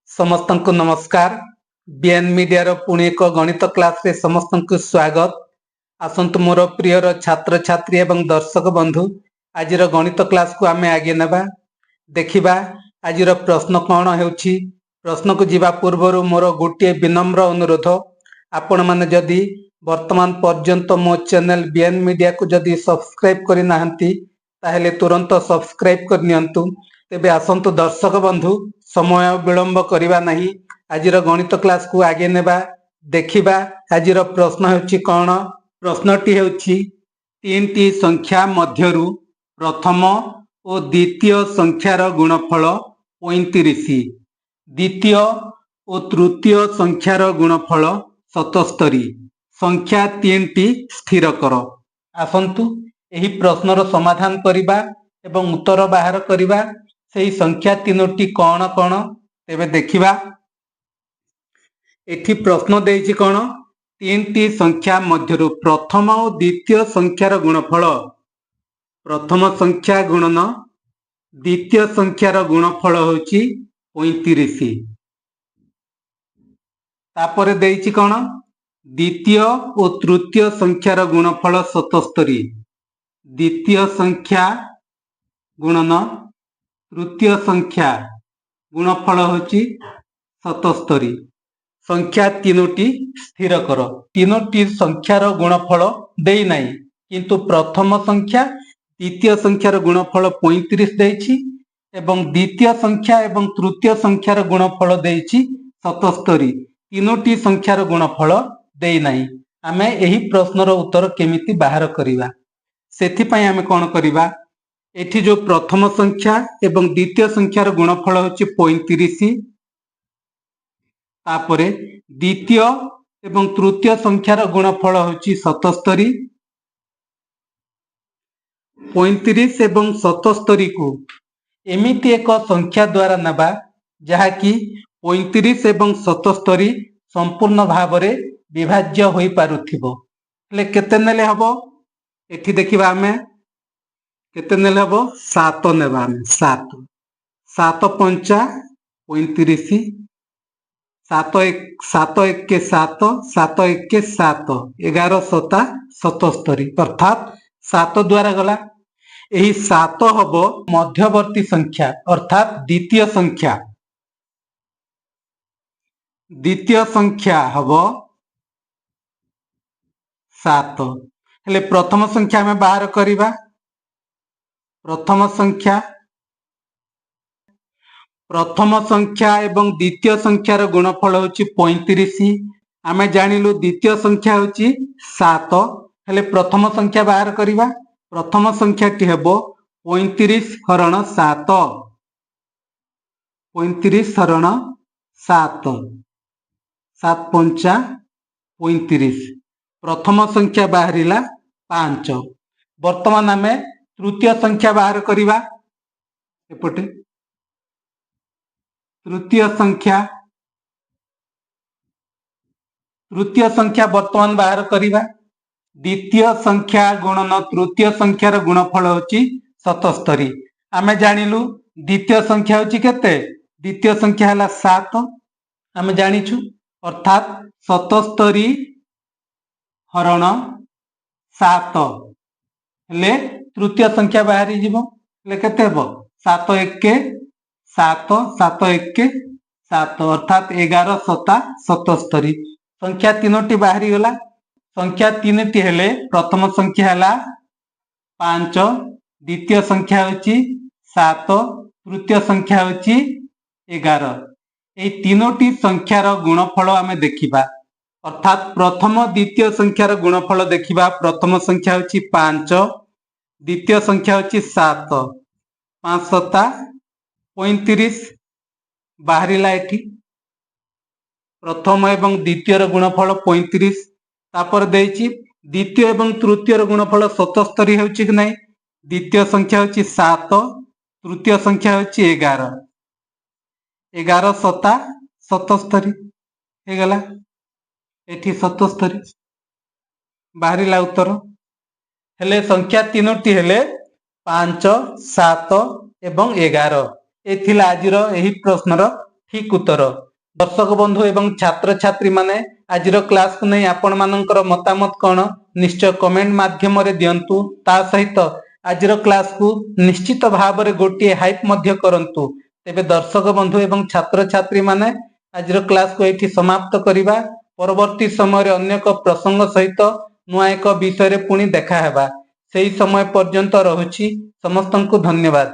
समस्त को नमस्कार। बीएन मीडिया रो पुणी एक गणित क्लास रे समस्त को स्वागत। आसंतु मोर प्रियर छात्र छात्री एवं दर्शक बंधु आज गणित क्लास को आमे आगे नेबा देखिबा। आज प्रश्न कौन हेउछि प्रश्न को जीवा पूर्व मोर गोटे विनम्र अनुरोध, आपण माने जदि वर्तमान पर्यंत मो चैनल बीएन मीडिया को जदि सब्सक्राइब करि नाहंती ताहेले तुरंत सब्सक्राइब कर नियंतु। तेबे आसंतु दर्शक बंधु समय विलंब करिबा नहीं, आजिर गणित क्लास को आगे नेबा देखिबा। आजिर प्रश्न हेउछि कोन? प्रश्नटी हेउछि तीनटी संख्या मध्यरु प्रथम और द्वितीय संख्यार गुणफल 35, द्वितीय और तृतीय संख्यार गुणफल 77, संख्या तीनटी स्थिर कर। आसंतु एही प्रश्नर समाधान करिबा एवं उत्तर बाहर करिबा। सेही संख्या तीनोटी कौन कौन तेबे देखिबा। एठी प्रश्न देइछि कोन? तीनटी संख्या मध्यरु प्रथम और द्वितीय संख्यार गुणफल, प्रथम संख्या गुणन द्वितीय संख्यार गुणफल होछि 35। तापर देइछि कोन? द्वितीय और तृतीय संख्यार गुणफल 77, द्वितीय संख्या गुणन तृतीय संख्या गुणफल होछि 77, संख्या तीनोटी स्थिर कर। तीनोटी संख्यार गुणफल देई नाही, किंतु प्रथम संख्या द्वितीय संख्यार गुणफल 35 देइछि एवं द्वितीय संख्या एवं तृतीय संख्यार गुणफल देइछि 77। तीनोटी संख्यार गुणफल देई नाही। आमे एही प्रश्नर उत्तर केमिति बाहर करिबा, सेथि पय आमे कोन करिबा? एठी जो प्रथम संख्या एवं द्वितीय संख्यार गुणफल होछि 35, तापरे द्वितीय एवं तृतीय संख्यार गुणफल होछि 77। 35 एवं 77 को एमिति एक संख्या द्वारा नबा जहा कि 35 एवं 77 संपूर्ण भावरे विभाज्य होई पारुथिबो। ले केते नेले हबो? एठी देखिबा आमे केते नेले हबो? 7 नेबा आमे 7 7 पंचा 35, 7 1 के 7 7 1 के 7 11 सता 77, अर्थात 7 द्वारा गला। एही 7 हबो मध्यवर्ती संख्या अर्थात द्वितीय संख्या। द्वितीय संख्या हबो 7। हेले प्रथम संख्या में बाहर करिबा। प्रथम संख्या एवं द्वितीय संख्यार गुणफल होछि 35। आमे जानिलु द्वितीय संख्या होछि 7, हेले प्रथम संख्या बाहर करिबा। प्रथम संख्याटी हेबो 35 हरण 7, 35 हरण 7, 7 पंचा 35। प्रथम संख्या बाहरिला 5। वर्तमान आमे तृतीय संख्या बाहर करिबा। एपटे तृतीय संख्या वर्तमान बाहर करिबा। द्वितीय संख्या गुणन तृतीय संख्यार गुणफल होछि 77। आमे जानिलु द्वितीय संख्या होछि केते? द्वितीय संख्या हला 7 आमे जानिछु, अर्थात 77 हरण 7 ले तृतीय संख्या बाहरी जीवो। ले केते हेबो? 7 1 के 7 7 1 के 7, अर्थात 11 सता 77। संख्या तीनोटी बाहरी गला। संख्या तीनटी हेले प्रथम संख्या हला 5, द्वितीय संख्या होछि 7, तृतीय संख्या होछि 11। एई तीनोटी संख्यार गुणफल आमे देखिबा, अर्थात प्रथम द्वितीय संख्यार गुणफल देखिबा। प्रथम संख्या होछि 5, द्वितीय संख्या होछि 7, 5 सता 35 बाहरिला। एठी प्रथम एवं द्वितीयर गुणफल 35, तापर देइछि द्वितीय एवं तृतीयर गुणफल 77 हेउछि कि नै? द्वितीय संख्या होछि 7, तृतीय संख्या होछि 11, 11 सता 77 हे गला। एठी 77 बाहरिला उत्तर। हेले संख्या तीनोटी हेले 5, 7 एवं 11। एथिला आजिर एही प्रश्नर ଠିକ୍ ଉତ୍ତର। ଦର୍ଶକ ବନ୍ଧୁ ଏବଂ ଛାତ୍ରଛାତ୍ରୀ ମାନେ ଆଜିର କ୍ଲାସକୁ ନେଇ ଆପଣମାନଙ୍କର ମତାମତ କ'ଣ ନିଶ୍ଚୟ କମେଣ୍ଟ ମାଧ୍ୟମରେ ଦିଅନ୍ତୁ। ତା ସହିତ ଆଜିର କ୍ଲାସକୁ ନିଶ୍ଚିତ ଭାବରେ ଗୋଟିଏ ହାଇପ୍ ମଧ୍ୟ କରନ୍ତୁ। ତେବେ ଦର୍ଶକ ବନ୍ଧୁ ଏବଂ ଛାତ୍ରଛାତ୍ରୀ ମାନେ ଆଜିର କ୍ଲାସକୁ ଏଇଠି ସମାପ୍ତ କରିବା। ପରବର୍ତ୍ତୀ ସମୟରେ ଅନ୍ୟ ଏକ ପ୍ରସଙ୍ଗ ସହିତ ନୂଆ ଏକ ବିଷୟରେ ପୁଣି ଦେଖାହେବା। ସେହି ସମୟ ପର୍ଯ୍ୟନ୍ତ ରହୁଛି। ସମସ୍ତଙ୍କୁ ଧନ୍ୟବାଦ।